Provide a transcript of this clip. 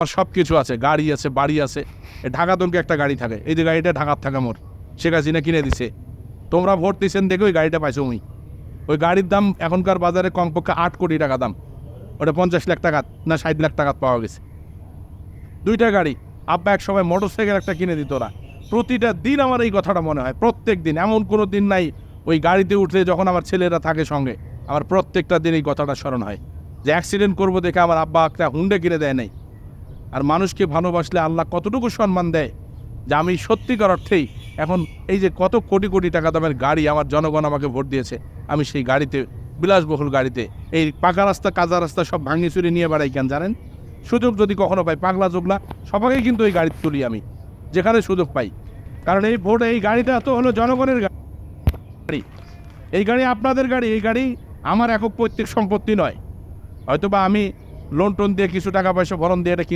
আমার সব কিছু আছে, গাড়ি আছে, বাড়ি আছে। ঢাকা দনকে একটা গাড়ি থাকে, এই যে গাড়িটা ঢাকার থাকে মোর, শেখ হাসিনা কিনে দিছে। তোমরা ভোট দিচ্ছেন দেখে ওই গাড়িটা পাইছো। ওই গাড়ির দাম এখনকার বাজারে কমপক্ষে 8 কোটি টাকা দাম। ওটা 50 লাখ টাকা না 60 লাখ টাকা পাওয়া গেছে। দুইটা গাড়ি। আব্বা এক সময় মোটর সাইকেল একটা কিনে দিত। ওরা প্রতিটা দিন আমার এই কথাটা মনে হয়, প্রত্যেক দিন। এমন কোনো দিন নাই ওই গাড়িতে উঠলে যখন আমার ছেলেরা থাকে সঙ্গে, আমার প্রত্যেকটা দিন এই কথাটা স্মরণ হয় যে অ্যাক্সিডেন্ট করবো দেখে আমার আব্বা একটা হুন্ডে কিনে দেয় নাই। আর মানুষকে ভালোবাসলে আল্লাহ কতটুকু সম্মান দেয় যে আমি সত্যিকার অর্থেই এখন এই যে কত কোটি কোটি টাকা দামের গাড়ি আমার জনগণ আমাকে ভোট দিয়েছে, আমি সেই গাড়িতে, বিলাসবহুল গাড়িতে, এই পাকা রাস্তা কাঁচা রাস্তা সব ভাঙি চুরি নিয়ে বেড়াই কেন জানেন? সুযোগ যদি কখনো পাই, পাগলা জোগলা সবাইকে কিন্তু এই গাড়িতে তুলি আমি, যেখানে সুযোগ পাই। কারণ এই ভোট, এই গাড়িটা তো হলো জনগণের গাড়ি। এই গাড়ি আপনাদের গাড়ি, এই গাড়ি আমার একক পৈতৃক সম্পত্তি নয়। হয়তোবা আমি লোন টোন দিয়ে কিছু টাকা পয়সা ভরণ দিয়ে এটা